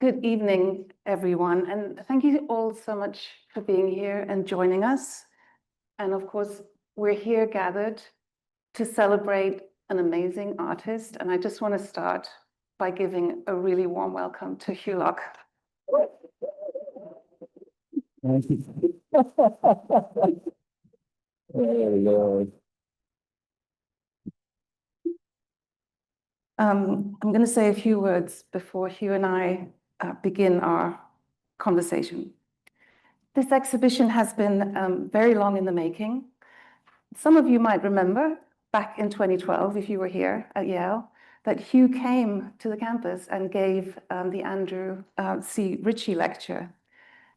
Good evening, everyone, and thank you all so much for being here and joining us. And of course, we're here gathered to celebrate an amazing artist, and I just want to start by giving a really warm welcome to Hew Locke. Thank you. Oh, Lord. I'm going to say a few words before Hew and I begin our conversation. This exhibition has been very long in the making. Some of you might remember back in 2012, if you were here at Yale, that Hew came to the campus and gave the Andrew C. Ritchie lecture.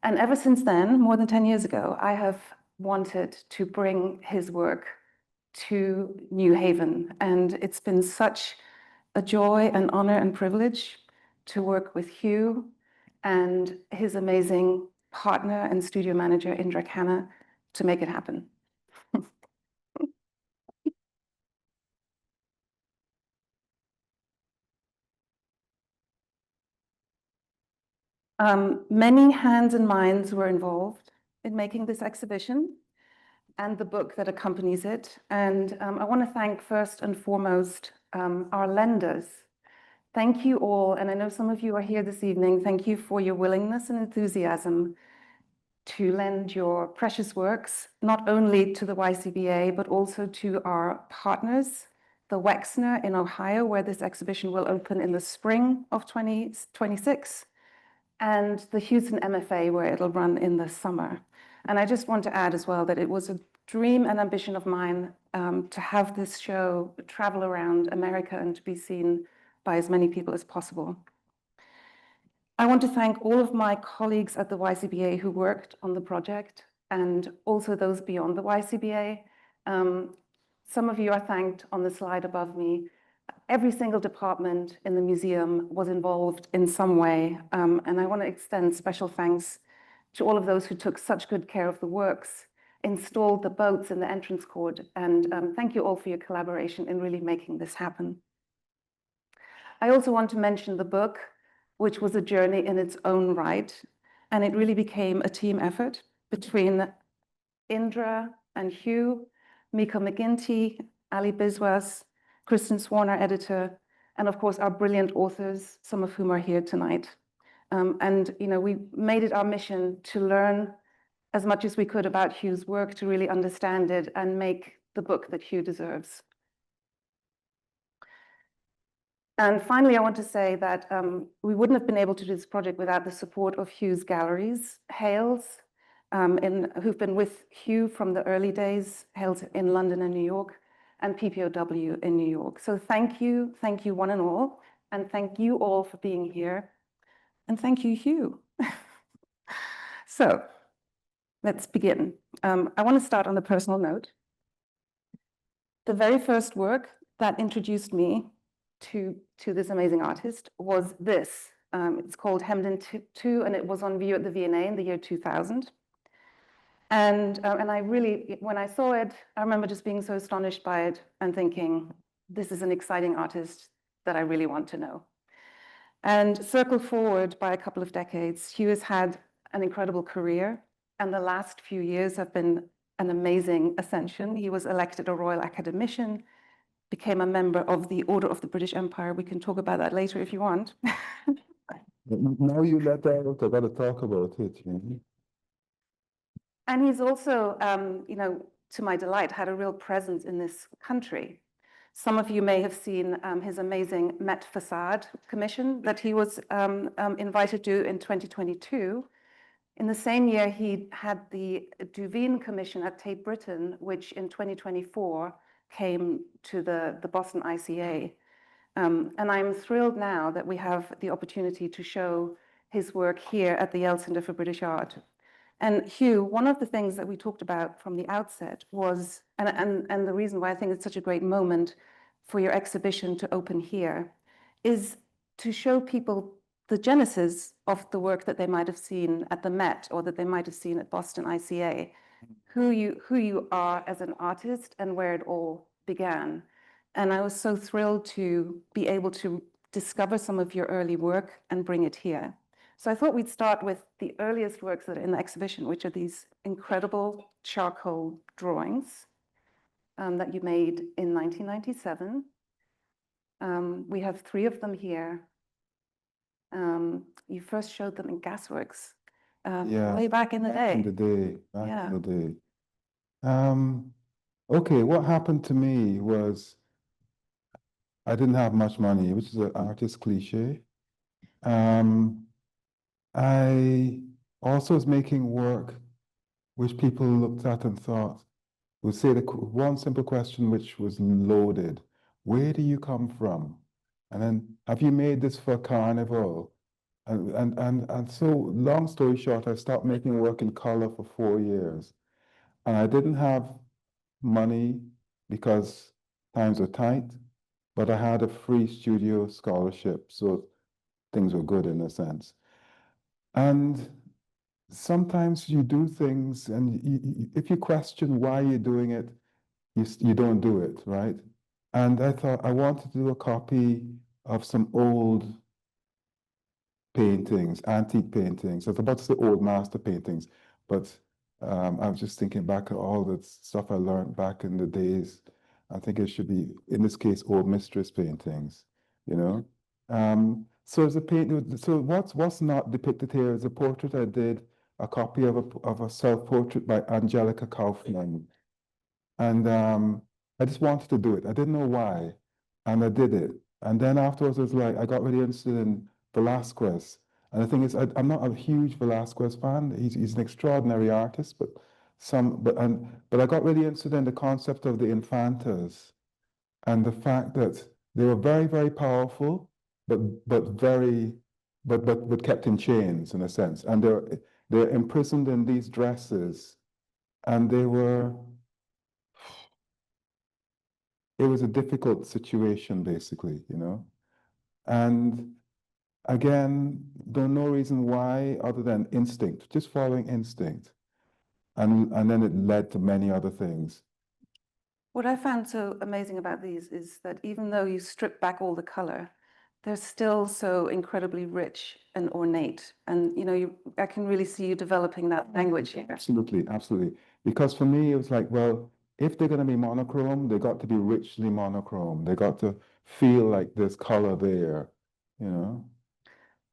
And ever since then, more than 10 years ago, I have wanted to bring his work to New Haven. And it's been such a joy and honor and privilege to work with Hew and his amazing partner and studio manager, Indra Khanna, to make it happen. Many hands and minds were involved in making this exhibition and the book that accompanies it. And I want to thank first and foremost our lenders. Thank you all, and I know some of you are here this evening. Thank you for your willingness and enthusiasm to lend your precious works, not only to the YCBA, but also to our partners, the Wexner in Ohio, where this exhibition will open in the spring of 2026, and the Houston MFA, where it'll run in the summer. And I just want to add as well that it was a dream and ambition of mine to have this show travel around America and to be seen by as many people as possible. I want to thank all of my colleagues at the YCBA who worked on the project, and also those beyond the YCBA. Some of you are thanked on the slide above me. Every single department in the museum was involved in some way, and I want to extend special thanks to all of those who took such good care of the works, installed the boats in the entrance court, and thank you all for your collaboration in really making this happen. I also want to mention the book, which was a journey in its own right, and it really became a team effort between Indra and Hew, Miko McGinty, Ali Biswas, Kristen Swan, our editor, and of course our brilliant authors, some of whom are here tonight. And we made it our mission to learn as much as we could about Hew's work, to really understand it and make the book that Hew deserves. And finally, I want to say that we wouldn't have been able to do this project without the support of Hew's galleries, Hales, who've been with Hew from the early days, Hales in London and New York, and PPOW in New York. So thank you one and all, and thank you all for being here, and thank you, Hew. So let's begin. I want to start on a personal note. The very first work that introduced me to this amazing artist was this. It's called Hemmed in Two, and it was on view at the V&A in the year 2000. And I really, when I saw it, I remember just being so astonished by it and thinking, this is an exciting artist that I really want to know. And circle forward by a couple of decades, Hew has had an incredible career, and the last few years have been an amazing ascension. He was elected a Royal Academician, became a member of the Order of the British Empire. We can talk about that later if you want. Now you let out, I gotta talk about it. And he's also, to my delight, had a real presence in this country. Some of you may have seen his amazing Met Facade commission that he was invited to in 2022. In the same year, he had the Duveen commission at Tate Britain, which in 2024 came to the Boston ICA. And I'm thrilled now that we have the opportunity to show his work here at the Yale Center for British Art. And Hew, one of the things that we talked about from the outset was, and the reason why I think it's such a great moment for your exhibition to open here, is to show people the genesis of the work that they might have seen at the Met or that they might have seen at Boston ICA, who you are as an artist and where it all began. And I was so thrilled to be able to discover some of your early work and bring it here. So I thought we'd start with the earliest works that are in the exhibition, which are these incredible charcoal drawings that you made in 1997. We have 3 of them here. You first showed them in Gasworks way back in the day. In the day, back Yeah. in the day. Okay, what happened to me was I didn't have much money, which is an artist cliche. I also was making work which people looked at and thought, would say one simple question which was loaded. Where do you come from? And then, have you made this for Carnival? And so, long story short, I stopped making work in color for 4 years. And I didn't have money because times were tight, but I had a free studio scholarship, so things were good in a sense. And sometimes you do things, and if you question why you're doing it, you don't do it, right? And I thought I wanted to do a copy of some old paintings, antique paintings. I was about to say old master paintings, but I was just thinking back at all the stuff I learned back in the days. I think it should be, in this case, old mistress paintings, you know? So as a paint, so what's not depicted here is a portrait I did, a copy of a self-portrait by Angelica Kaufman. And I just wanted to do it. I didn't know why. And I did it. And then afterwards, it was like, I got really interested in Velázquez. And the thing is, I'm not a huge Velázquez fan. He's an extraordinary artist, but I got really interested in the concept of the infantas and the fact that they were very, very powerful, but kept in chains in a sense. And they're imprisoned in these dresses. And it was a difficult situation, basically, you know. And again, don't know reason why other than instinct, just following instinct. And then it led to many other things. What I found so amazing about these is that even though you strip back all the color, they're still so incredibly rich and ornate. And, you know, I can really see you developing that language here. Absolutely, absolutely. Because for me, it was like, well, if they're going to be monochrome, they got to be richly monochrome. They got to feel like there's color there, you know?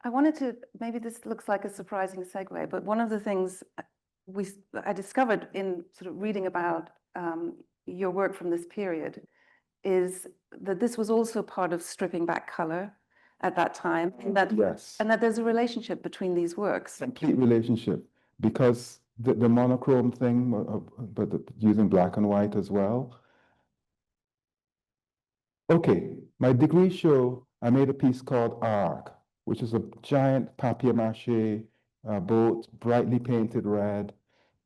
I wanted to, maybe this looks like a surprising segue, but one of the things I discovered in sort of reading about your work from this period is that this was also part of stripping back color at that time, and that, yes, and that there's a relationship between these works. Complete relationship, because the monochrome thing, but using black and white as well. Okay, my degree show, I made a piece called Ark, which is a giant papier-mâché boat, brightly painted red.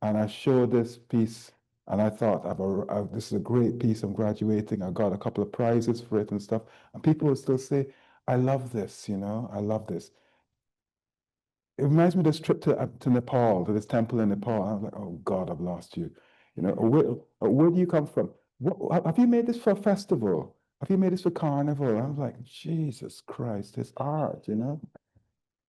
And I showed this piece, and I thought, this is a great piece, I'm graduating. I got a couple of prizes for it and stuff. And people would still say, I love this, you know, I love this. It reminds me of this trip to Nepal, to this temple in Nepal. And I was like, oh God, I've lost you. You know, where do you come from? Have you made this for a festival? Have you made this for carnival? I was like, Jesus Christ, it's art, you know?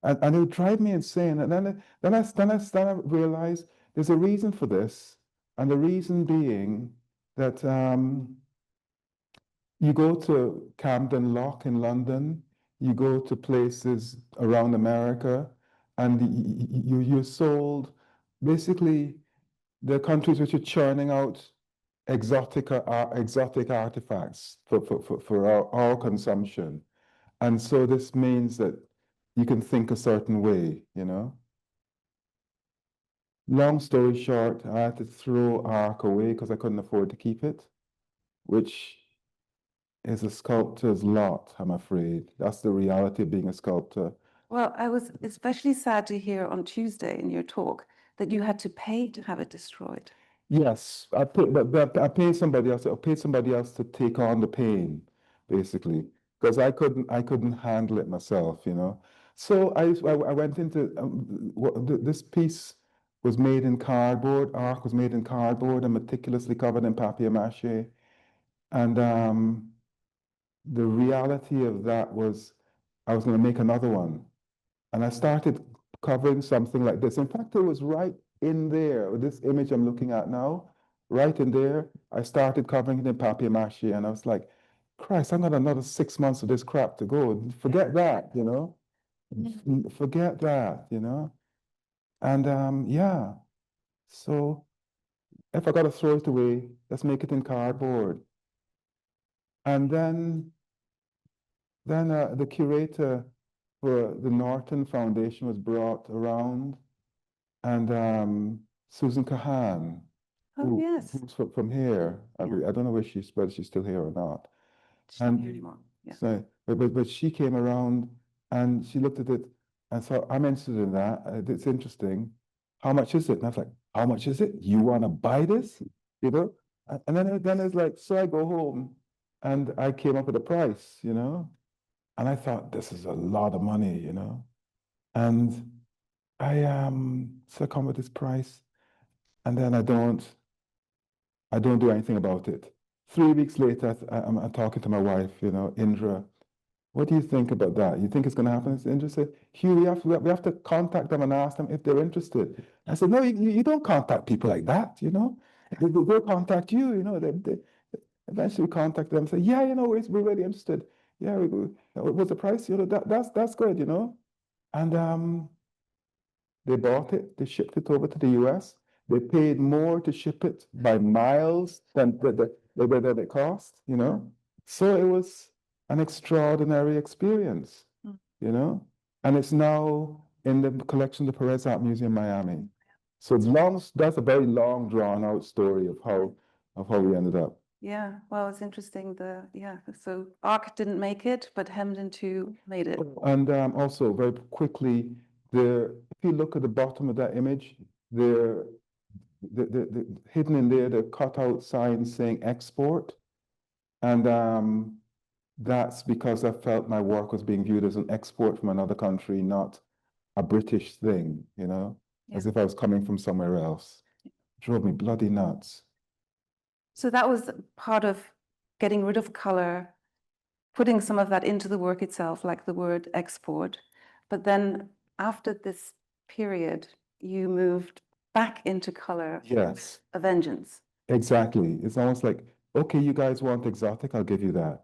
And it would drive me insane. And then I realized there's a reason for this. And the reason being that you go to Camden Lock in London, you go to places around America, and you're sold, basically, there are countries which are churning out exotic artifacts for our consumption. And so this means that you can think a certain way, you know? Long story short, I had to throw Ark away because I couldn't afford to keep it, which is a sculptor's lot, I'm afraid. That's the reality of being a sculptor. Well, I was especially sad to hear on Tuesday in your talk that you had to pay to have it destroyed. Yes, but I paid somebody else. I paid somebody else to take on the pain, basically, because I couldn't handle it myself, you know. So I went into this piece was made in cardboard. Ark was made in cardboard and meticulously covered in papier-mâché. And the reality of that was I was going to make another one. And I started covering something like this. In fact, it was right in there, this image I'm looking at now, right in there. I started covering it in papier-mâché, and I was like, Christ, I've got another 6 months of this crap to go. Forget that, you know? Forget that, you know? And yeah, so if I got to throw it away, let's make it in cardboard. And then the curator for the Norton Foundation was brought around, and Susan Kahan, Oh, yes. who's from here. I don't know whether she's still here or not. She's not here anymore. Yeah. So, but she came around and she looked at it and thought, I'm interested in that. It's interesting. How much is it? And I was like, how much is it? You want to buy this? You know? And then it's like, so I go home and I came up with a price, you know? And I thought, this is a lot of money, you know? And so I come with this price, and then I don't do anything about it. 3 weeks later, I'm talking to my wife, you know, Indra. What do you think about that? You think it's going to happen? Indra said, Hew, we have to contact them and ask them if they're interested. I said, no, you don't contact people like that, you know? They'll contact you, you know. They eventually contact them and say, yeah, you know, we're really interested. Yeah, what's the price? You know, that's good, you know? And they bought it, they shipped it over to the US. They paid more to ship it by miles than it cost, you know? So it was an extraordinary experience, you know? And it's now in the collection of the Perez Art Museum, Miami. So that's a very long, drawn out story of how we ended up. Yeah, well, it's interesting. So ARC didn't make it, but Hemden 2 made it. And also, very quickly, if you look at the bottom of that image, the hidden in there, the cutout sign saying export. And that's because I felt my work was being viewed as an export from another country, not a British thing, you know, as if I was coming from somewhere else. Drove me bloody nuts. So that was part of getting rid of color, putting some of that into the work itself, like the word export. But then after this period, you moved back into color. Yes. A vengeance. Exactly. It's almost like, okay, you guys want exotic, I'll give you that.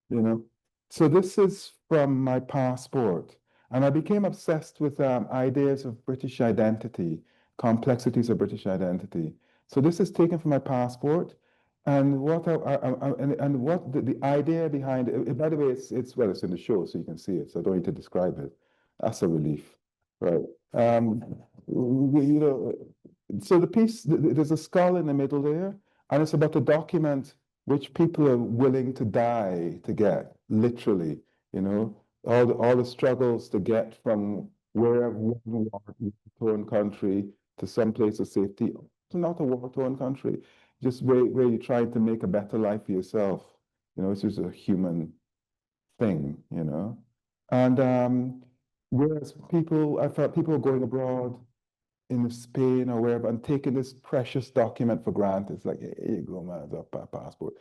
You know? So this is from my passport. And I became obsessed with ideas of British identity, complexities of British identity. So this is taken from my passport. And what what the idea behind it, by the way, it's in the show, so you can see it. So I don't need to describe it. That's a relief, right? You know, so the piece, there's a skull in the middle there, and it's about to document which people are willing to die to get, literally, you know, all the struggles to get from wherever one war-torn country to some place of safety, to not a war-torn country, just where you're trying to make a better life for yourself. You know, it's just a human thing, you know. And whereas I felt people were going abroad in Spain or wherever and taking this precious document for granted. It's like, here you go, man, it's a passport.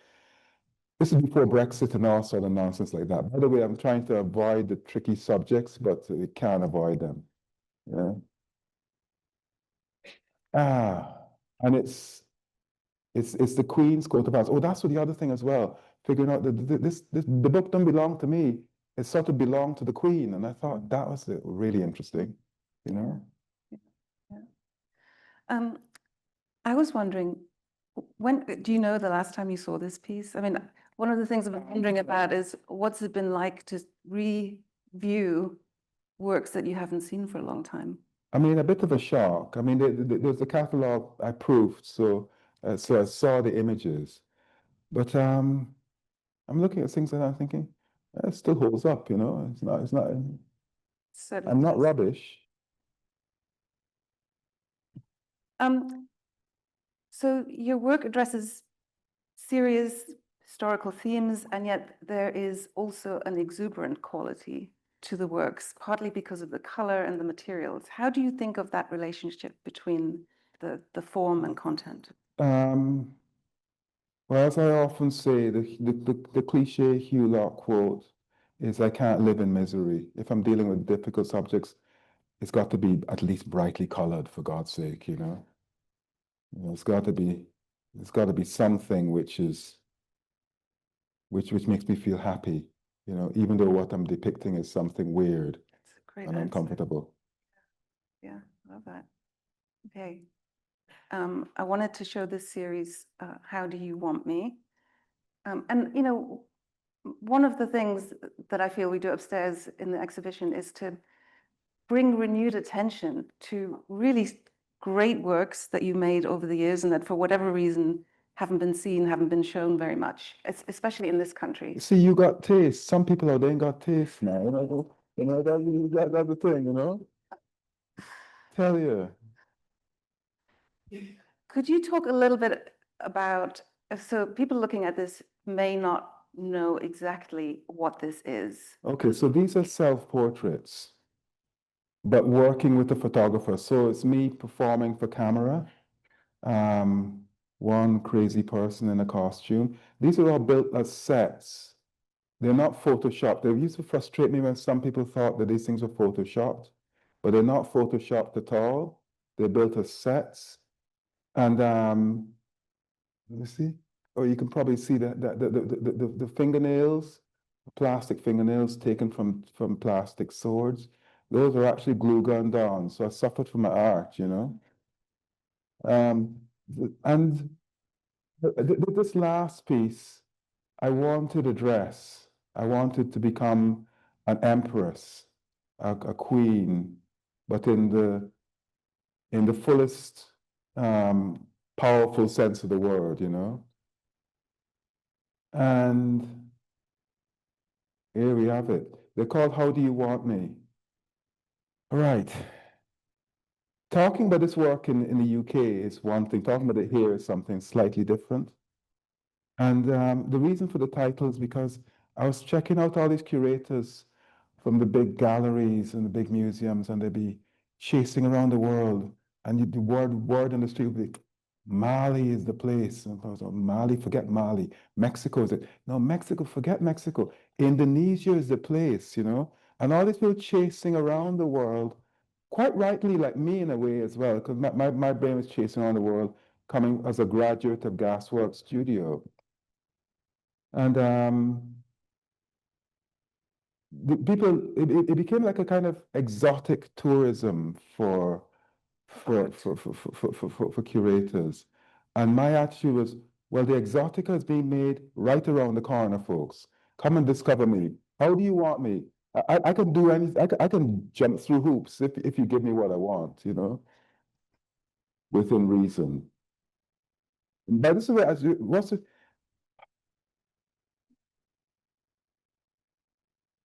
This is before Brexit and all sort of nonsense like that. By the way, I'm trying to avoid the tricky subjects, but we can't avoid them. Yeah. And it's the Queen's coat of arms. Oh, that's what the other thing as well. Figuring out that the book don't belong to me. It sort of belonged to the Queen, and I thought that was really interesting, you know. Yeah. I was wondering, do you know the last time you saw this piece? I mean, one of the things I've been wondering about is what's it been like to review works that you haven't seen for a long time? I mean, a bit of a shock. I mean, there's a catalog I proofed, so I saw the images, but I'm looking at things and I'm thinking it still holds up. You know, it's not. Certainly I'm not does. rubbish. So your work addresses serious historical themes, and yet there is also an exuberant quality to the works, partly because of the color and the materials. How do you think of that relationship between the form and content? Well, as I often say, the cliche Hew Locke quote is, "I can't live in misery." If I'm dealing with difficult subjects, it's got to be at least brightly colored, for God's sake, you know? You know, it's got to be something which makes me feel happy, you know, even though what I'm depicting is something weird That's a great and answer. uncomfortable. Yeah, love that. Okay. I wanted to show this series, How Do You Want Me? And, you know, one of the things that I feel we do upstairs in the exhibition is to bring renewed attention to really great works that you made over the years and that for whatever reason haven't been seen, haven't been shown very much, especially in this country. See, you got taste. Some people out there ain't got taste now. That's the thing, you know? Tell you. Could you talk a little bit about, so people looking at this may not know exactly what this is. Okay, so these are self-portraits, but working with the photographer. So it's me performing for camera. One crazy person in a costume. These are all built as sets. They're not photoshopped. They used to frustrate me when some people thought that these things were photoshopped, but they're not photoshopped at all. They're built as sets. And let me see. Oh, you can probably see the fingernails, plastic fingernails taken from plastic swords. Those are actually glue gunned on. So I suffered from my art, you know. And this last piece, I wanted a dress. I wanted to become an empress, a queen, but in the fullest powerful sense of the word, you know. And here we have it. They're called How Do You Want Me? All right. Talking about this work in the UK is one thing. Talking about it here is something slightly different. And the reason for the title is because I was checking out all these curators from the big galleries and the big museums, and they'd be chasing around the world. And the word in the street would be, Mali is the place. And I was like, Mali, forget Mali. Mexico is it? No, Mexico, forget Mexico. Indonesia is the place, you know? And all these people chasing around the world, quite rightly, like me in a way as well, because my brain was chasing around the world, coming as a graduate of Gasworks Studio. And it became like a kind of exotic tourism for curators. And my attitude was, well, the exotica is being made right around the corner, folks. Come and discover me. How do you want me? I can do anything. I can jump through hoops if you give me what I want, you know, within reason. By this way, I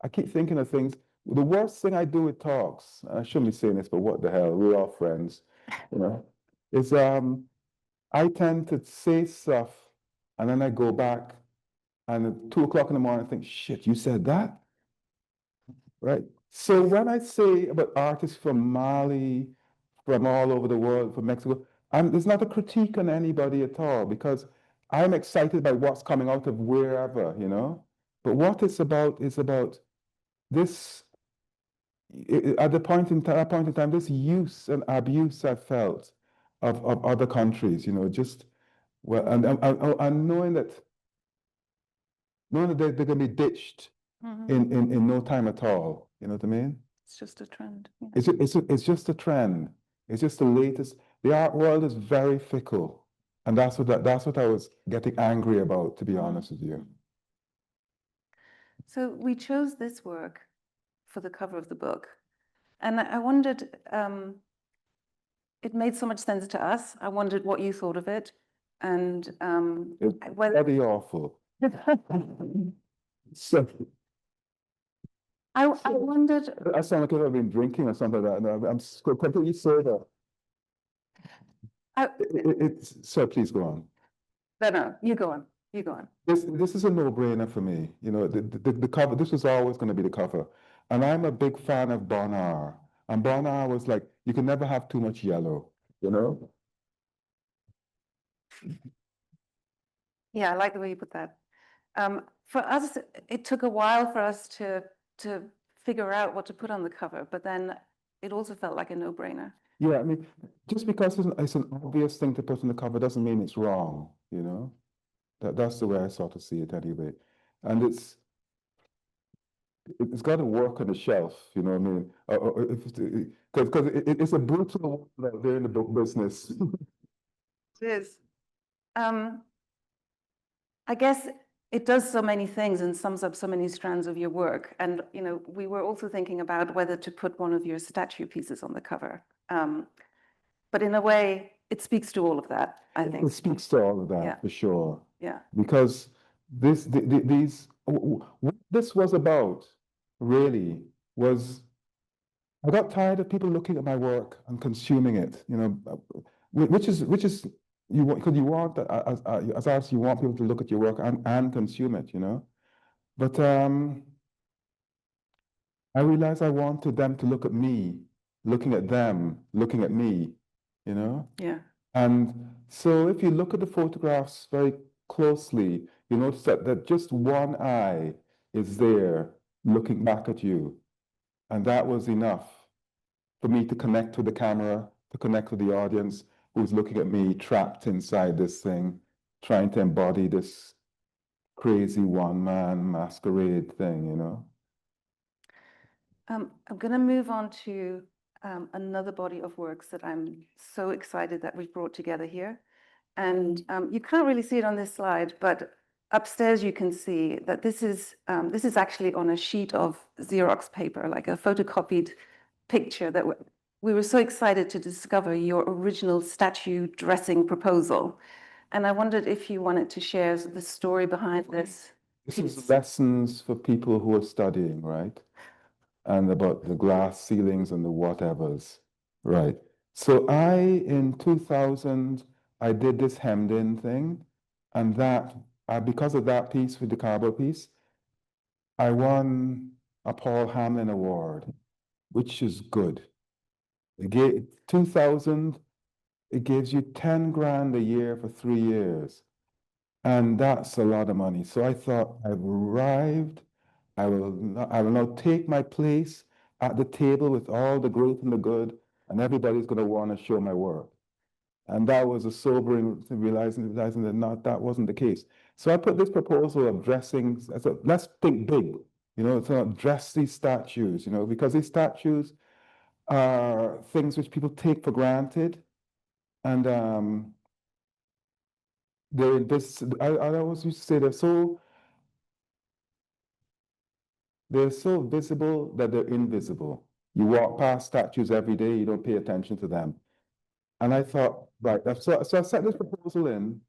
keep thinking of things. The worst thing I do with talks, I shouldn't be saying this, but what the hell, we're all friends, you know, is I tend to say stuff and then I go back and at 2 o'clock in the morning I think, shit, you said that? Right? So when I say about artists from Mali, from all over the world, from Mexico, there's not a critique on anybody at all because I'm excited by what's coming out of wherever, you know? But what it's about is about this, at that point in time, this use and abuse I felt of other countries, you know, just, well, and knowing that they're going to be ditched in no time at all, you know what I mean? It's just a trend. Yeah. It's just a trend. It's just the latest. The art world is very fickle. And that's what I was getting angry about, to be honest with you. So we chose this work for the cover of the book. And I wondered, it made so much sense to us. I wondered what you thought of it. And It's whether very awful. So, I wondered. I sound like I've been drinking or something like that. No, I'm completely sober. So please go on. No, you go on. You go on. This is a no-brainer for me. You know, the cover, this was always going to be the cover. And I'm a big fan of Bonnard. And Bonnard was like, you can never have too much yellow, you know? Yeah, I like the way you put that. For us, it took a while for us to figure out what to put on the cover. But then it also felt like a no-brainer. Yeah, I mean, just because it's an obvious thing to put on the cover doesn't mean it's wrong, you know? That's the way I sort of see it anyway. And it's got to work on the shelf, you know what I mean? Because it's a brutal world out there in the book business. It is. I guess it does so many things and sums up so many strands of your work. And, you know, we were also thinking about whether to put one of your statue pieces on the cover. But in a way, it speaks to all of that, I think. It speaks to all of that, Yeah. for sure. Yeah. Because what this was about, really, was I got tired of people looking at my work and consuming it, you know, which is you want, because you want as artists, you want people to look at your work and consume it, you know. But I realized I wanted them to look at me, looking at them, looking at me, you know. Yeah. And so if you look at the photographs very closely, you notice that just one eye is there looking back at you. And that was enough for me to connect with the camera, to connect with the audience who's looking at me trapped inside this thing, trying to embody this crazy one-man masquerade thing, you know? I'm going to move on to another body of works that I'm so excited that we've brought together here. And you can't really see it on this slide, but upstairs you can see that this is actually on a sheet of Xerox paper, like a photocopied picture that we were so excited to discover your original statue dressing proposal. And I wondered if you wanted to share the story behind this. This is lessons for people who are studying, right? And about the glass ceilings and the whatevers, right? So in 2000, I did this hemmed in thing, and because of that piece with the cardboard piece, I won a Paul Hamlin Award, which is good. 2000, it gives you 10 grand a year for 3 years. And that's a lot of money. So I thought, I've arrived. I will now take my place at the table with all the great and the good, and everybody's going to want to show my work. And that was a sobering realizing that wasn't the case. So I put this proposal of dressing. I said, let's think big. You know, it's not dress these statues. You know, because these statues are things which people take for granted, and they're this. I always used to say they're so visible that they're invisible. You walk past statues every day, you don't pay attention to them. And I thought, right, so I set this proposal in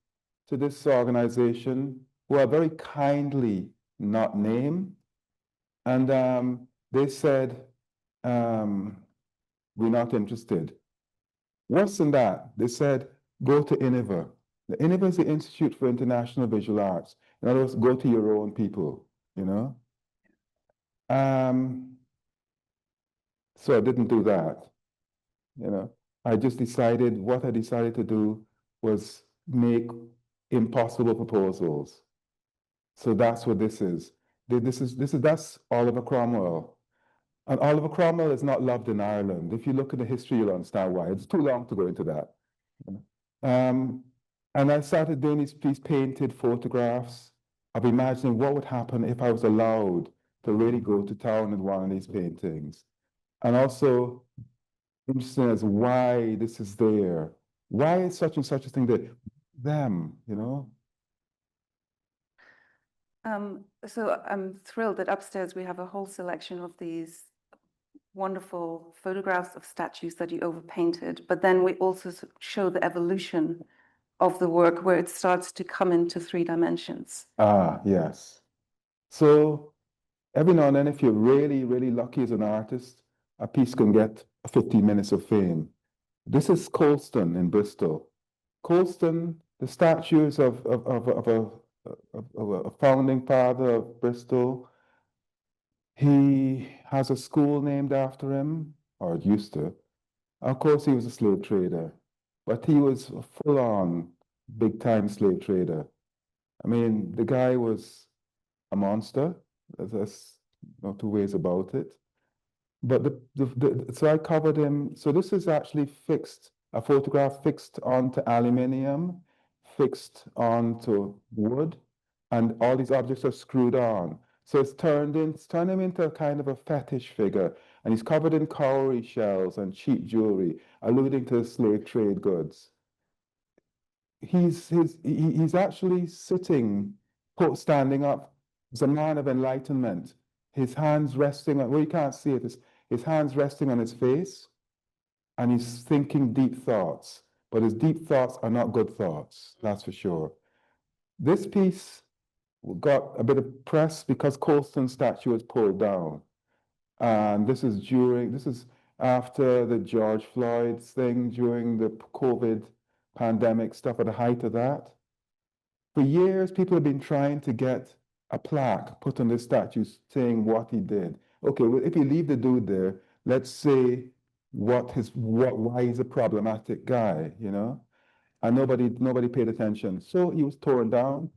to this organization who are very kindly not named. And they said, we're not interested. Worse than that, they said, go to INIVA. The INIVA is the Institute for International Visual Arts. In other words, go to your own people, you know? So I didn't do that, you know. What I decided to do was make impossible proposals. So that's what this is. That's Oliver Cromwell. And Oliver Cromwell is not loved in Ireland. If you look at the history, you'll understand why. It's too long to go into that. And I started doing these painted photographs of imagining what would happen if I was allowed to really go to town in one of these paintings. And also interested as why this is there. Why is such and such a thing there? Them, you know? So I'm thrilled that upstairs we have a whole selection of these wonderful photographs of statues that you overpainted, but then we also show the evolution of the work where it starts to come into 3 dimensions. Ah, yes. So every now and then, if you're really, really lucky as an artist, a piece can get 15 minutes of fame. This is Colston in Bristol. Colston, the statues of a founding father of Bristol. He has a school named after him, or it used to. Of course, he was a slave trader, but he was a full-on, big-time slave trader. I mean, the guy was a monster. There's no two ways about it. But so I covered him. So this is actually fixed, a photograph fixed onto aluminium, fixed onto wood, and all these objects are screwed on. So it's turned him into a kind of a fetish figure, and he's covered in cowrie shells and cheap jewelry, alluding to slave trade goods. He's actually sitting, standing up. He's a man of enlightenment. His hands resting on, well, you can't see it, his hands resting on his face, and he's thinking deep thoughts. But his deep thoughts are not good thoughts, that's for sure. This piece got a bit of press because Colston's statue was pulled down. And this is after the George Floyd thing, during the COVID pandemic stuff, at the height of that. For years, people have been trying to get a plaque put on this statue saying what he did. Okay, well, if you leave the dude there, let's say why he's a problematic guy, you know? And nobody paid attention. So he was torn down.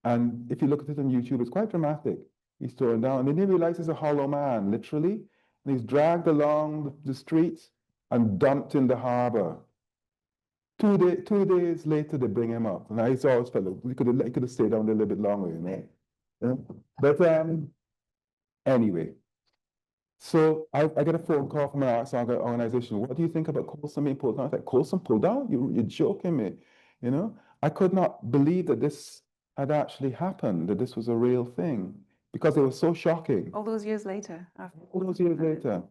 And if you look at it on YouTube, it's quite dramatic. He's torn down. And then he realizes he's a hollow man, literally. And he's dragged along the streets and dumped in the harbor. 2 days later, they bring him up. And I always felt like he could have stayed down there a little bit longer, you know? Yeah. But anyway, so I get a phone call from an arts organization. What do you think about Colson being pulled down? I was like, Colson pulled down? You're joking me, you know? I could not believe that this had actually happened, that this was a real thing, because it was so shocking. All those years later. All those years later.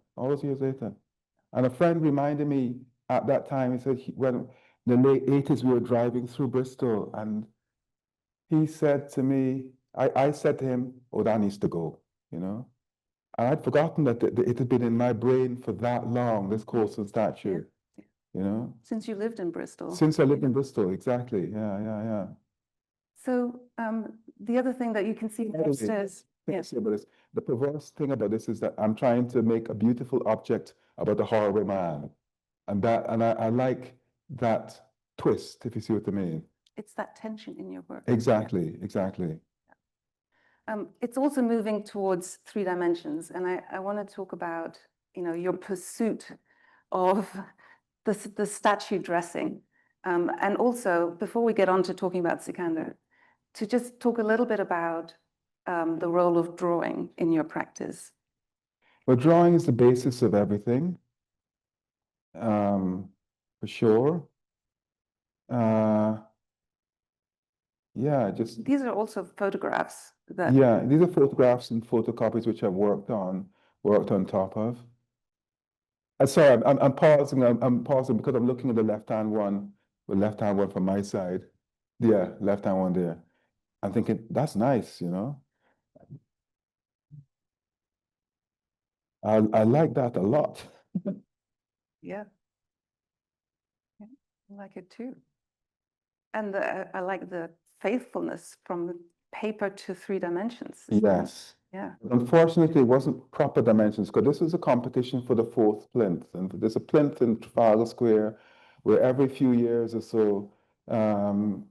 And a friend reminded me at that time, he said, when in the late 80s, we were driving through Bristol, and he said to me, I said to him, oh, that needs to go, you know? And I'd forgotten that it had been in my brain for that long, this Colson statue, you know? Since you lived in Bristol. Since I lived in Bristol, exactly. Yeah. So the other thing that you can see upstairs. Yes. The perverse thing about this is that I'm trying to make a beautiful object about a horrible man. And I like that twist, if you see what I mean. It's that tension in your work. Exactly. It's also moving towards 3 dimensions. And I want to talk about, your pursuit of the statue dressing. And also, before we get on to talking about Sikander, to just talk a little bit about the role of drawing in your practice. Well, drawing is the basis of everything, for sure. These are also photographs that. Yeah, these are photographs and photocopies which I've worked on top of. Sorry, I'm pausing. I'm pausing because I'm looking at the left-hand one from my side. Yeah, left-hand one there. I'm thinking, that's nice, you know? I like that a lot. Yeah. I like it too. And I like the faithfulness from the paper to 3 dimensions. Yes. Yeah. Unfortunately, it wasn't proper dimensions, because this was a competition for the 4th plinth. And there's a plinth in Trafalgar Square where every few years or so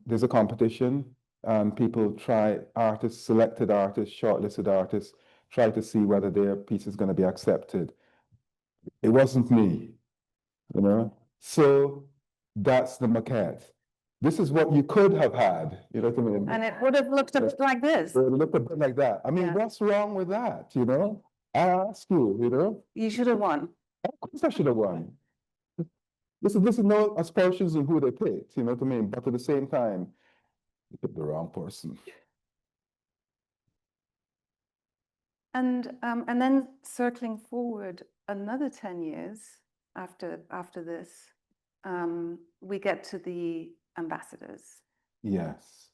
there's a competition, and people selected artists, shortlisted artists, try to see whether their piece is going to be accepted. It wasn't me, you know? So that's the maquette. This is what you could have had, you know what I mean? And it would have looked a bit like this. It would have looked a bit like that. I mean, what's wrong with that, you know? I ask you, you know? You should have won. Of course I should have won. This is no aspersions on who they picked, you know what I mean? But at the same time, you picked the wrong person. And then circling forward another 10 years after this, we get to the ambassadors. Yes.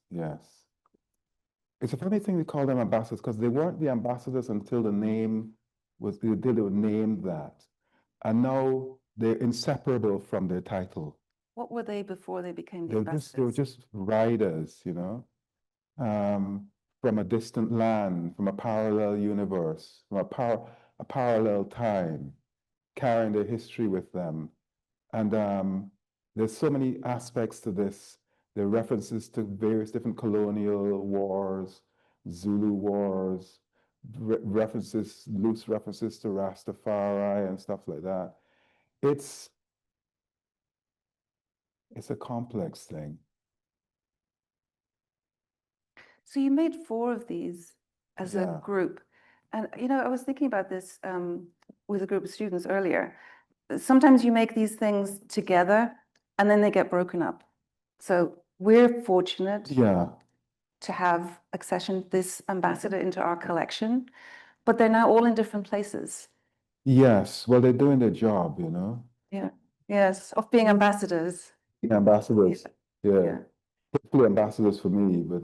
It's a funny thing they call them ambassadors, because they weren't the ambassadors until they were named that. And now they're inseparable from their title. What were they before they became the ambassadors? They were just riders, you know, from a distant land, from a parallel universe, from a parallel time, carrying their history with them. And there's so many aspects to this. There are references to various different colonial wars, Zulu wars, references, loose references to Rastafari and stuff like that. It's a complex thing. So you made 4 of these as a group. And, I was thinking about this with a group of students earlier. Sometimes you make these things together and then they get broken up. So we're fortunate to have accessioned this ambassador into our collection, but they're now all in different places. Yes, well, they're doing their job, Yeah. Yes, of being ambassadors. Ambassadors, yeah. Hopefully ambassadors for me, but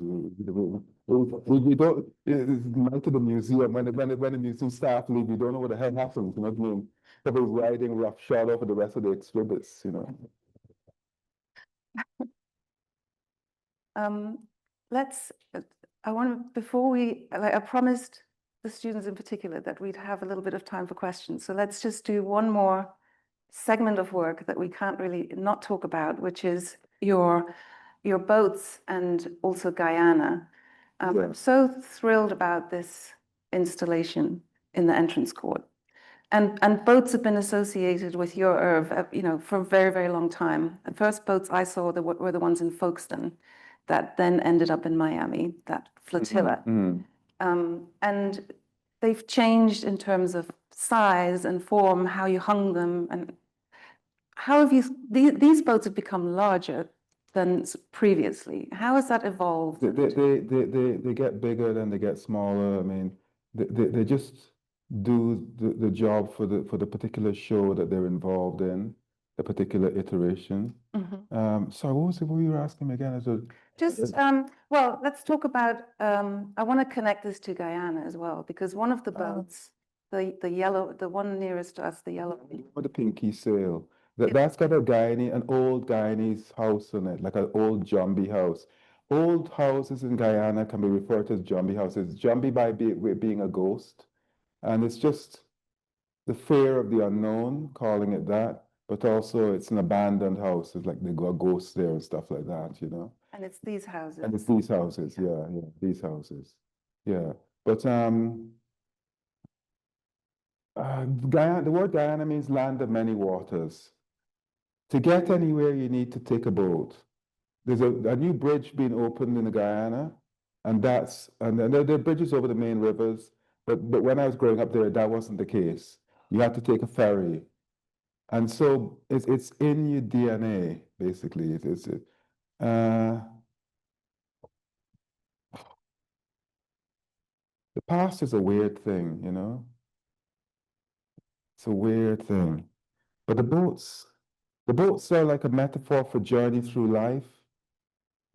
we don't, it's night to the museum, when the museum staff leave, you don't know what the hell happens, you know what I mean? Somebody's riding roughshod over the rest of the exhibits, I promised the students in particular that we'd have a little bit of time for questions. So let's just do one more segment of work that we can't really not talk about, which is your boats and also Guyana. I'm so thrilled about this installation in the entrance court. And boats have been associated with your oeuvre, for a very, very long time. The first boats I saw were the ones in Folkestone that then ended up in Miami, that flotilla. And they've changed in terms of size and form, how you hung them, and how have these boats have become larger than previously. How has that evolved? They get bigger, then they get smaller. I mean, they just do the job for the particular show that they're involved in, the particular iteration. So what were you asking me again? Well, let's talk about, I want to connect this to Guyana as well, because one of the boats, the yellow, the one nearest to us, the yellow. With the pinky sail. That's got an old Guyanese house in it, like an old Jumbie house. Old houses in Guyana can be referred to as Jumbie houses. Jumbie by being a ghost. And it's just the fear of the unknown, calling it that. But also it's an abandoned house. It's like they got ghosts there and stuff like that, And it's these houses. And it's these houses, yeah, these houses. Yeah. But Guyana, the word Guyana means land of many waters. To get anywhere, you need to take a boat. There's a new bridge being opened in the Guyana, and there are bridges over the main rivers. But when I was growing up there, that wasn't the case. You had to take a ferry, and so it's in your DNA basically. The past is a weird thing, It's a weird thing. But the boats are like a metaphor for journey through life.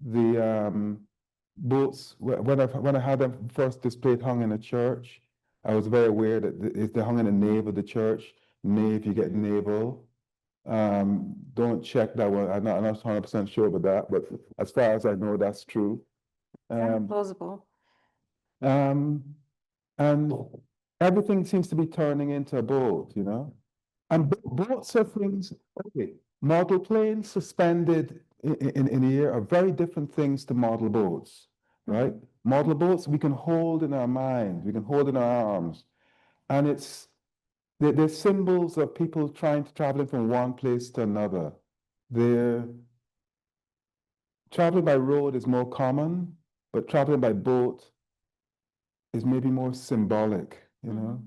The boats, when I had them first displayed hung in a church, I was very aware that they hung in the nave of the church. Nave, you get naval. Don't check that one. I'm not 100% sure about that, but as far as I know, that's true. Plausible. And everything seems to be turning into a boat, And boats are things, okay, model planes suspended in the air are very different things to model boats, right? Model boats we can hold in our mind, we can hold in our arms. And they're symbols of people traveling from one place to another. Traveling by road is more common, but traveling by boat is maybe more symbolic, And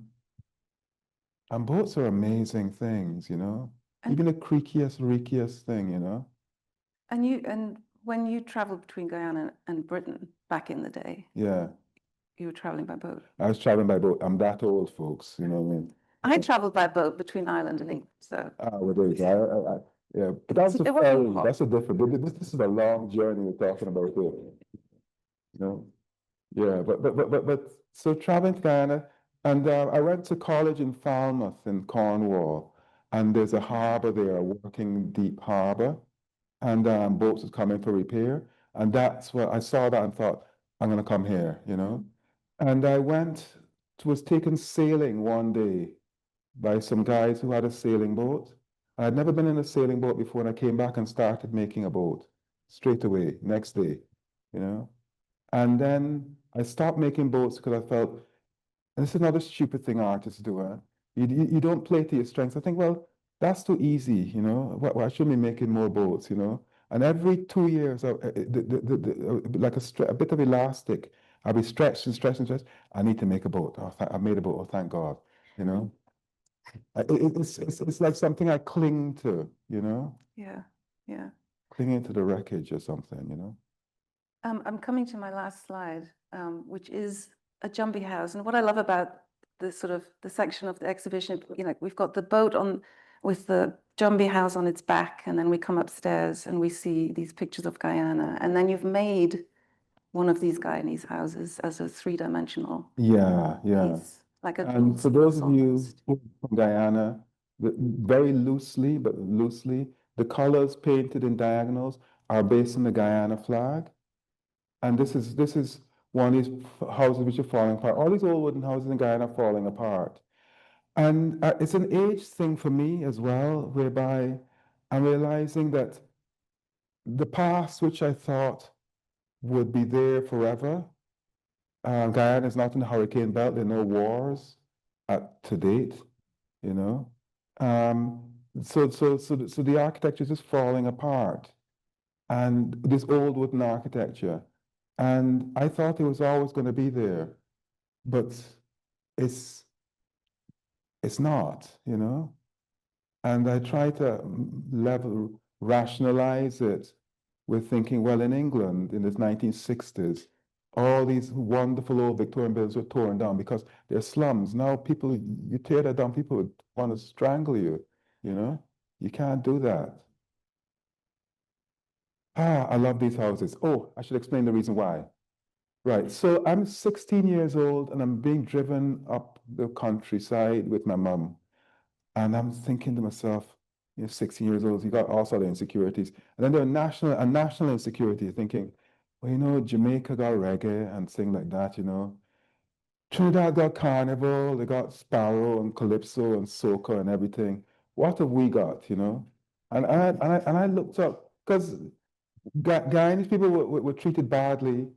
boats are amazing things, Even the creakiest, reekiest thing, And when you traveled between Guyana and Britain back in the day, you were traveling by boat. I was traveling by boat. I'm that old, folks. You know what I mean? I traveled by boat between Ireland and England. So. Well, there you go. Yeah, but that's a ferry. That's a different. This is a long journey we're talking about here. Yeah, but so traveling to Guyana, and I went to college in Falmouth in Cornwall, and there's a harbor there, a working deep harbor, and boats would come in for repair, and that's what I saw that and thought, I'm going to come here, And I was taken sailing one day by some guys who had a sailing boat. I had never been in a sailing boat before, and I came back and started making a boat straight away, next day, And then I stopped making boats because I felt And this is another stupid thing artists do. You don't play to your strengths. I think, well, that's too easy, you know. Why shouldn't we making more boats, you know? And every 2 years, like a bit of elastic, I'll be stretched and stretched and stretched. I need to make a boat. Oh, I made a boat. Oh, thank God, you know. It's like something I cling to, you know, Yeah, yeah. clinging to the wreckage or something, you know. I'm coming to my last slide, which is a jumbie house. And what I love about the sort of the section of the exhibition, you know, we've got the boat on with the jumbie house on its back, and then we come upstairs and we see these pictures of Guyana. And then you've made one of these Guyanese houses as a three-dimensional Yeah, yeah. piece, like a And for those of you who are from Guyana, very loosely, but loosely, the colors painted in diagonals are based on the Guyana flag. And this is one of these houses which are falling apart. All these old wooden houses in Guyana are falling apart. And it's an age thing for me as well, whereby I'm realizing that the past, which I thought would be there forever, Guyana is not in the hurricane belt. There are no wars to date, you know. So the architecture is just falling apart, and this old wooden architecture. And I thought it was always going to be there, but it's it's not, you know. And I try to rationalize it with thinking, well, in England in the 1960s, all these wonderful old Victorian buildings were torn down because they're slums. Now people, you tear that down, people would want to strangle you, you know? You can't do that. I love these houses. Oh, I should explain the reason why. Right, so I'm 16 years old and I'm being driven up the countryside with my mum. And I'm thinking to myself, you're 16 years old, you got all sort of insecurities. And then there are national insecurity, thinking, well, you know, Jamaica got reggae and things like that, you know. Trinidad got carnival, they got Sparrow and Calypso and soca and everything. What have we got, you know? And I looked up, because Guyanese people were treated badly.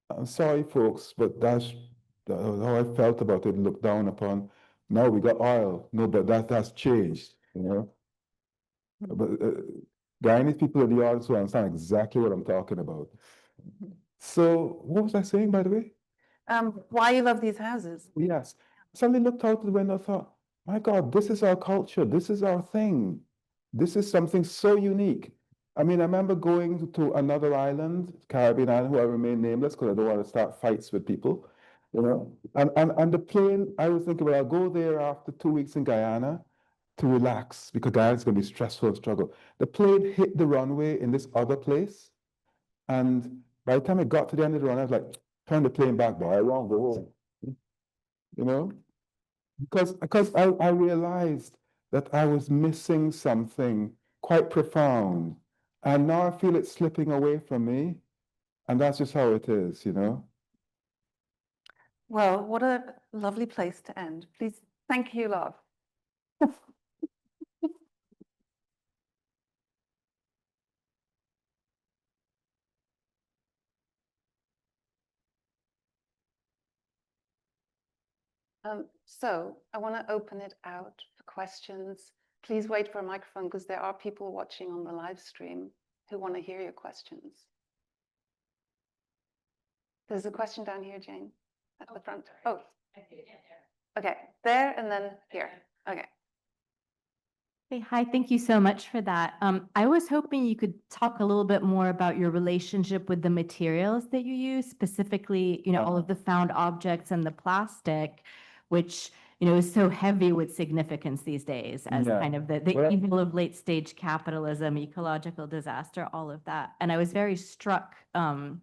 I'm sorry, folks, but that's how I felt about it, looked down upon. Now we got oil. No, but that's changed, you know. But Guyanese people in the audience will understand exactly what I'm talking about. So what was I saying, by the way? Why you love these houses? Yes. Suddenly looked out the window and thought, my God, this is our culture. This is our thing. This is something so unique. I mean, I remember going to another island, Caribbean island, who I remain nameless because I don't want to start fights with people, you know. And the plane, I was thinking, well, I'll go there after 2 weeks in Guyana to relax because Guyana's going to be stressful and struggle. The plane hit the runway in this other place. And by the time it got to the end of the run, I was like, turn the plane back, boy, I won't go home, you know. Because I realized that I was missing something quite profound. And now I feel it slipping away from me. And that's just how it is, you know? Well, what a lovely place to end. Please, thank you, Love. So I want to open it out for questions. Please wait for a microphone because there are people watching on the live stream who want to hear your questions. There's a question down here, Jane, at the front. Oh, okay, there and then here. Okay. Hey, hi, thank you so much for that. I was hoping you could talk a little bit more about your relationship with the materials that you use, specifically, all of the found objects and the plastic, which, is so heavy with significance these days as kind of the Well, evil of late stage capitalism, ecological disaster, all of that. And I was very struck when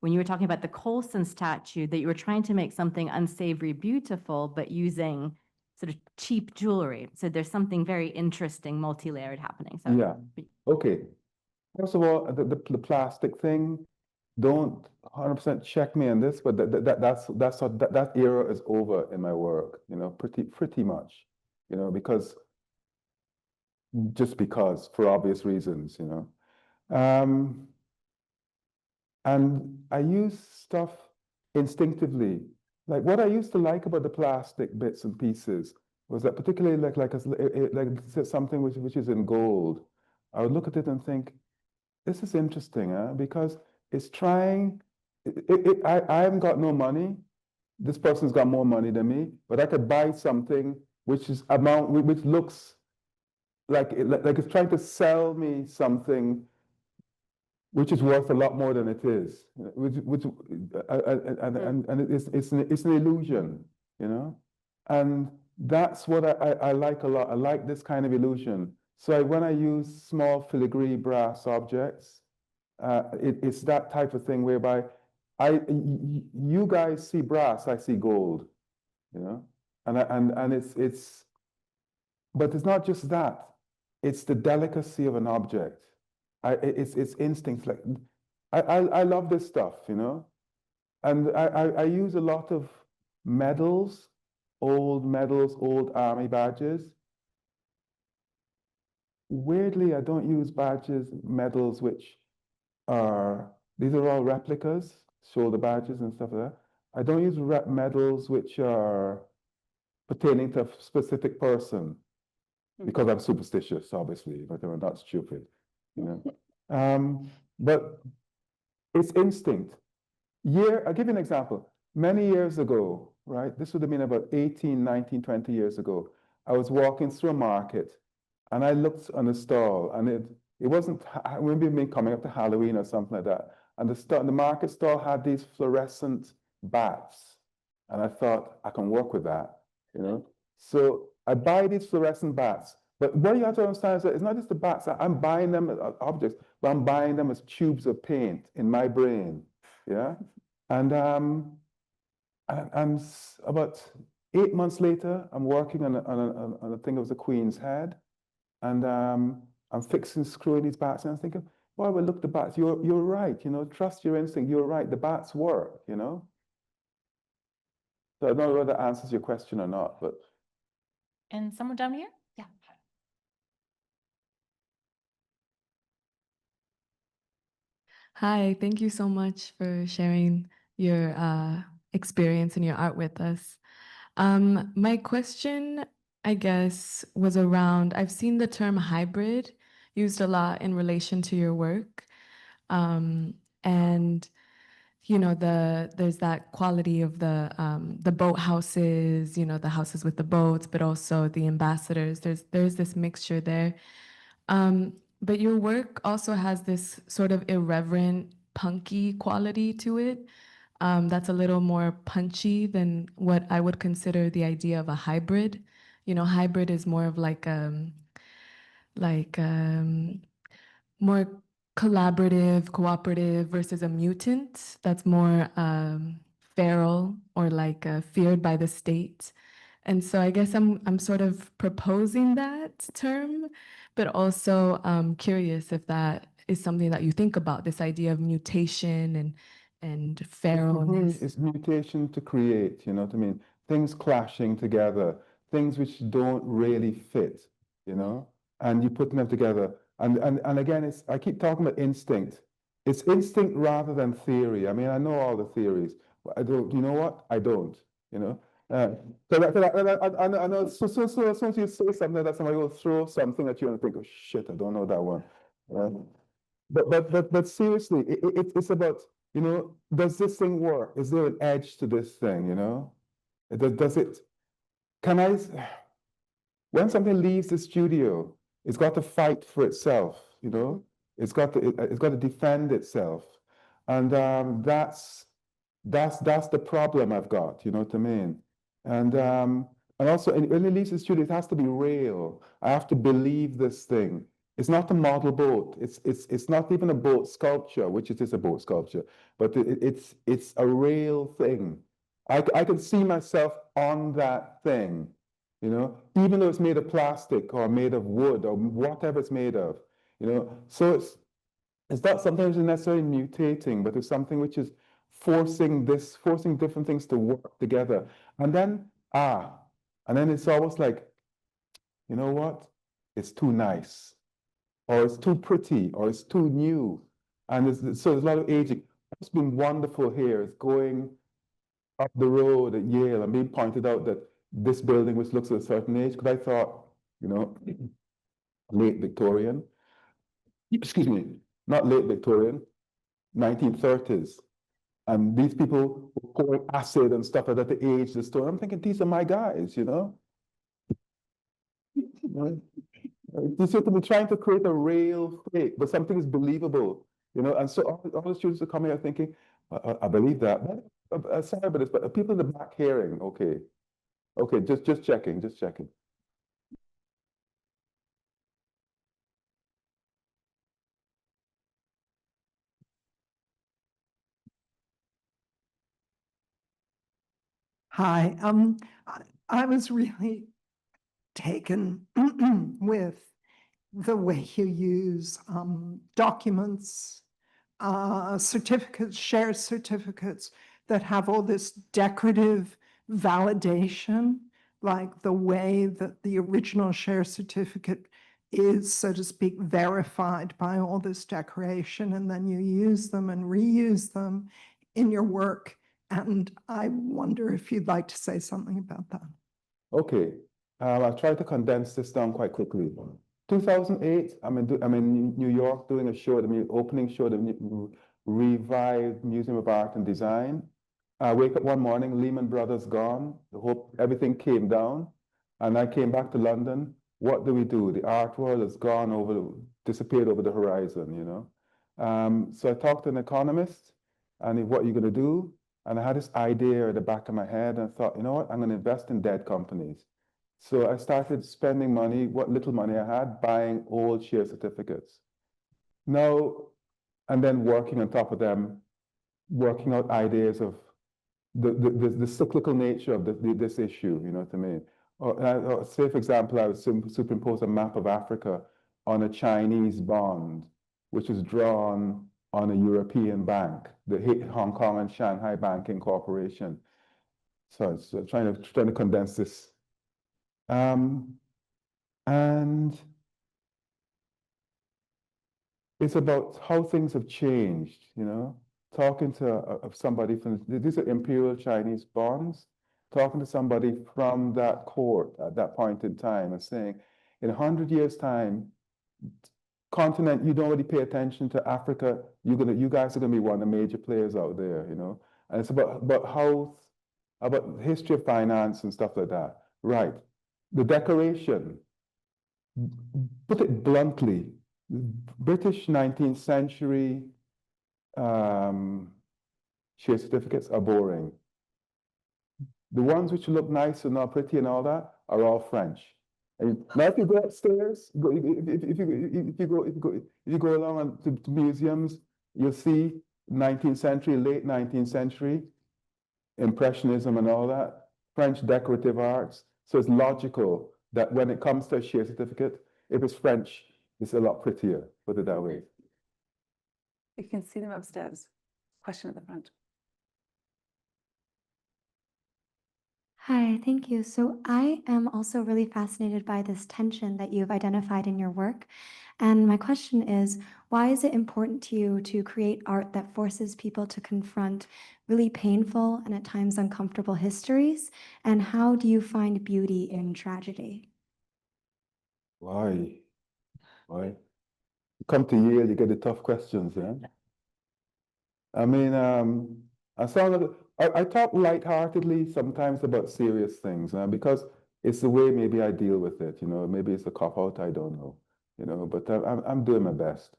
you were talking about the Colson statue that you were trying to make something unsavory beautiful, but using sort of cheap jewelry. So there's something very interesting, multi-layered happening. So yeah. Okay. First of all, the plastic thing, don't 100% check me on this, but that era is over in my work, pretty much, because just because for obvious reasons, and I use stuff instinctively. Like what I used to like about the plastic bits and pieces was that particularly like something which is in gold, I would look at it and think, this is interesting, huh? Because it's trying. I haven't got no money. This person's got more money than me, but I could buy something which is which looks like it's trying to sell me something which is worth a lot more than it is, and it's an illusion, you know, and that's what I like a lot. I like this kind of illusion. So when I use small filigree brass objects, it's that type of thing whereby you guys see brass, I see gold, you know, and but it's not just that. It's the delicacy of an object. It's instincts. Like I love this stuff, you know, and I use a lot of medals, old army badges. Weirdly, I don't use medals which these are all replicas, shoulder badges and stuff like that. I don't use medals which are pertaining to a specific person because I'm superstitious, obviously, but I'm not stupid, you know. But it's instinct. I'll give you an example. Many years ago, right? This would have been about 18, 19, 20 years ago. I was walking through a market and I looked on a stall and it wasn't, maybe me coming up to Halloween or something like that. And the market stall had these fluorescent bats. And I thought, I can work with that, you know? So I buy these fluorescent bats. But what you have to understand is that it's not just the bats. I'm buying them as objects, but I'm buying them as tubes of paint in my brain. Yeah. And about 8 months later, I'm working on a thing that was the Queen's head. And I'm screwing these bats, and I'm thinking, well, look, the bats, you're right, you know, trust your instinct, you're right, the bats work, you know. So I don't know whether that answers your question or not, but. And someone down here? Yeah. Hi, thank you so much for sharing your experience and your art with us. My question, I guess, was around, I've seen the term hybrid used a lot in relation to your work. And you know, there's that quality of the boat houses, you know, the houses with the boats, but also the ambassadors. There's this mixture there. But your work also has this sort of irreverent, punky quality to it. That's a little more punchy than what I would consider the idea of a hybrid. You know, hybrid is more of like more collaborative, cooperative versus a mutant that's more feral or like feared by the state. And so I guess I'm sort of proposing that term, but also curious if that is something that you think about, this idea of mutation and feralness. It's mutation to create, you know what I mean? Things clashing together, things which don't really fit, you know? And you put them together. And again, I keep talking about instinct. It's instinct rather than theory. I mean, I know all the theories, but I don't, you know what? I don't, you know? I know as soon as you say something like that, somebody will throw something at you and think, oh shit, I don't know that one. But seriously, it's about, you know, does this thing work? Is there an edge to this thing, you know? Does it, when something leaves the studio, it's got to fight for itself, you know? It's got to defend itself. And that's the problem I've got, you know what I mean? And also, when it leaves the studio, it has to be real. I have to believe this thing. It's not a model boat. It's not even a boat sculpture, which it is a boat sculpture, but it's a real thing. I can see myself on that thing, you know, even though it's made of plastic or made of wood or whatever it's made of, you know. So it's not sometimes necessarily mutating, but it's something which is forcing different things to work together. And then it's almost like, you know what? It's too nice, or it's too pretty, or it's too new. And so there's a lot of aging. What's been wonderful here is going up the road at Yale and being pointed out that this building, which looks at a certain age, because I thought, you know, late Victorian, excuse me, not late Victorian, 1930s. And these people were pouring acid and stuff like that to age the story. I'm thinking, these are my guys, you know? They seem to be trying to create a real fake, but something is believable, you know? And so all the students are coming out thinking, I believe that. Sorry about this, but people in the back hearing, okay. Okay, just checking, just checking. Hi, I was really taken with the way you use documents, certificates, share certificates that have all this decorative validation, like the way that the original share certificate is, so to speak, verified by all this decoration, and then you use them and reuse them in your work. And I wonder if you'd like to say something about that. Okay, I'll try to condense this down quite quickly. 2008, I'm in New York doing a show, the opening show, the revived Museum of Art and Design. I wake up one morning, Lehman Brothers gone, everything came down, and I came back to London. What do we do? The art world has disappeared over the horizon, you know? So I talked to an economist, and what are you going to do? And I had this idea at the back of my head, and I thought, you know what, I'm going to invest in dead companies. So I started spending money, what little money I had, buying old share certificates. Now, and then working on top of them, working out ideas of the cyclical nature of this issue, you know what I mean? Or say, for example, I would superimpose a map of Africa on a Chinese bond, which was drawn on a European bank, the Hong Kong and Shanghai Banking Corporation. So trying to condense this. And it's about how things have changed, you know? Talking to somebody from, these are imperial Chinese bonds, talking to somebody from that court at that point in time and saying, in 100 years' time, continent, you don't really pay attention to Africa, you guys are gonna be one of the major players out there, you know? And it's about how, about the history of finance and stuff like that. Right. The decoration, put it bluntly, British 19th century share certificates are boring. The ones which look nice and are pretty and all that are all French. And now, if you go upstairs, if you go along to museums, you'll see 19th century, late 19th century, Impressionism and all that, French decorative arts. So it's logical that when it comes to a share certificate, if it's French, it's a lot prettier, put it that way. You can see them upstairs. Question at the front. Hi, thank you. So I am also really fascinated by this tension that you've identified in your work. And my question is, why is it important to you to create art that forces people to confront really painful and at times uncomfortable histories? And how do you find beauty in tragedy? Why? Why? You come to Yale, you get the tough questions, yeah? I mean, I talk lightheartedly sometimes about serious things, because it's the way maybe I deal with it, you know, maybe it's a cop-out, I don't know, you know, but I'm doing my best.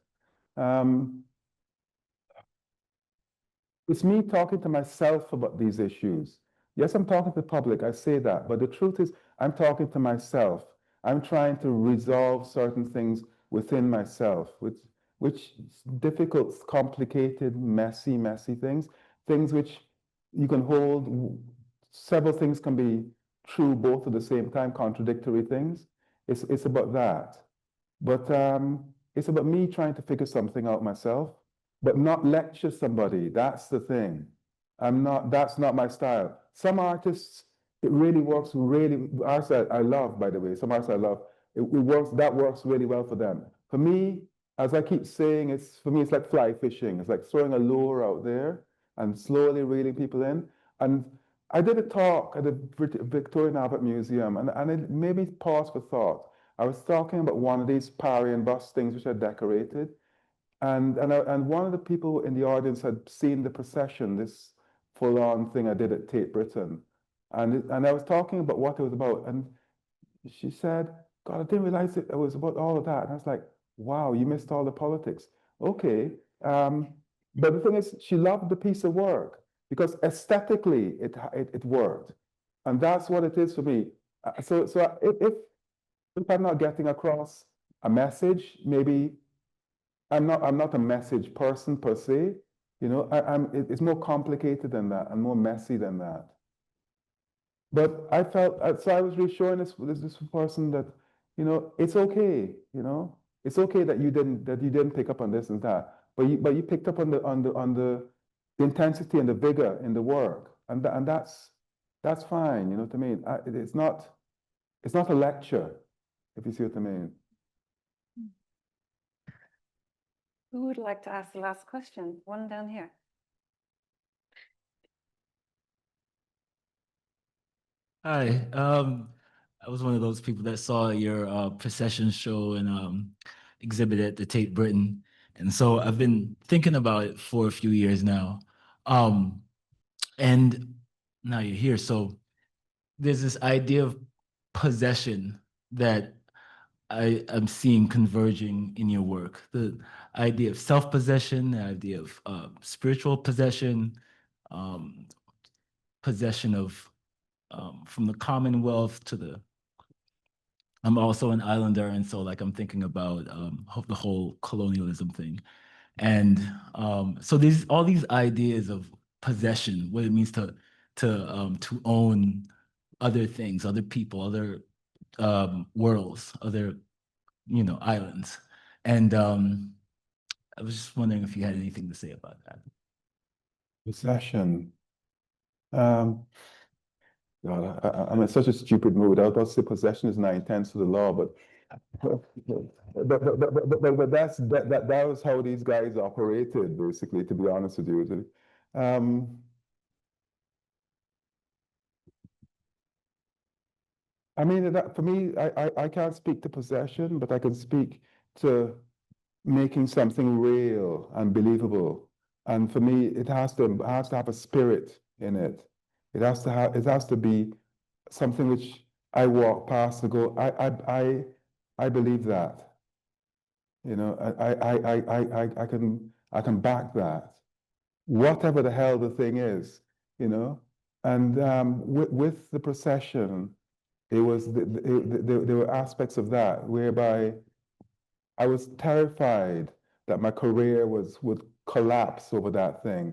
It's me talking to myself about these issues. Yes, I'm talking to the public, I say that, but the truth is I'm talking to myself. I'm trying to resolve certain things within myself, which difficult, complicated, messy things which you can hold, several things can be true both at the same time, contradictory things. It's about that. But it's about me trying to figure something out myself, but not lecture somebody. That's the thing. That's not my style. Some artists, it really works artists I love, by the way, some artists I love, that works really well for them. For me, as I keep saying, for me, it's like fly fishing. It's like throwing a lure out there and slowly reeling people in. And I did a talk at the Victorian Albert Museum, and it made me pause for thought. I was talking about one of these Parian bust things which are decorated, and one of the people in the audience had seen the procession, this full-on thing I did at Tate Britain, and I was talking about what it was about, and she said, "God, I didn't realize it was about all of that." And I was like, "Wow, you missed all the politics." Okay, but the thing is, she loved the piece of work because aesthetically it worked, and that's what it is for me. So if I'm not getting across a message, maybe I'm not a message person per se. You know, it's more complicated than that and more messy than that. But I felt so I was reassuring this person that, you know, it's okay. You know, it's okay that you didn't pick up on this and that, but you picked up on the intensity and the vigor in the work, and that's fine. You know what I mean? It's not a lecture, if you see what I mean. Who would like to ask the last question? One down here. Hi, I was one of those people that saw your procession show and exhibit at the Tate Britain, and so I've been thinking about it for a few years now, and now you're here. So there's this idea of possession that I'm seeing converging in your work. The idea of self-possession, the idea of spiritual possession, possession of from the Commonwealth to the. I'm also an islander, and so like I'm thinking about the whole colonialism thing, and so there's all these ideas of possession, what it means to own other things, other people, other worlds, other islands, and I was just wondering if you had anything to say about that. Possession. God, I'm in such a stupid mood. I was about to say possession is 9/10 of the law, but that was how these guys operated, basically, to be honest with you. I mean, for me, I can't speak to possession, but I can speak to making something real and believable. And for me, it has to have a spirit in it. It has to be something which I walk past and go, I believe that. You know, I can back that. Whatever the hell the thing is, you know. And with the procession, it was there were aspects of that whereby I was terrified that my career would collapse over that thing.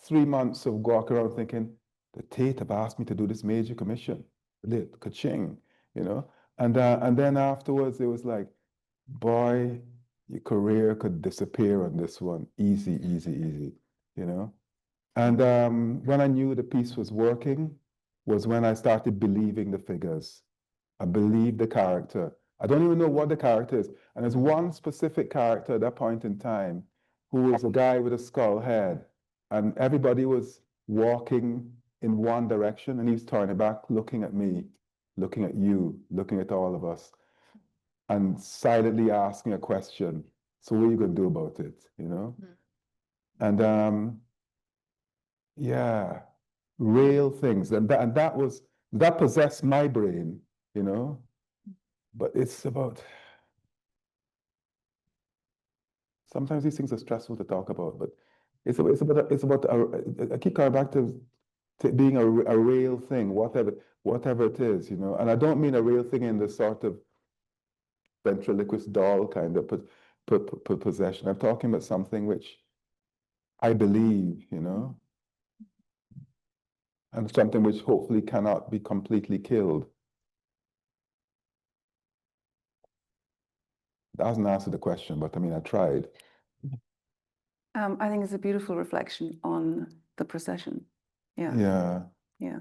3 months of walking around thinking, the Tate have asked me to do this major commission, lit, ka-ching, you know? And then afterwards it was like, boy, your career could disappear on this one. Easy, easy, easy, you know? And when I knew the piece was working was when I started believing the figures. I believed the character. I don't even know what the character is. And there's one specific character at that point in time who was a guy with a skull head. And everybody was walking in one direction and he's turning back, looking at me, looking at you, looking at all of us, and silently asking a question. So what are you going to do about it, you know? And yeah, real things. And that possessed my brain, you know? But it's about, sometimes these things are stressful to talk about, but it's about I keep coming back to being a real thing, whatever it is, you know. And I don't mean a real thing in the sort of ventriloquist doll kind of possession. I'm talking about something which I believe, you know, and something which hopefully cannot be completely killed. That doesn't answer the question, but I mean, I tried. I think it's a beautiful reflection on the procession. Yeah. Yeah. Yeah.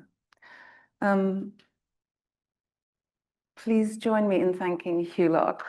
Please join me in thanking Hew Locke.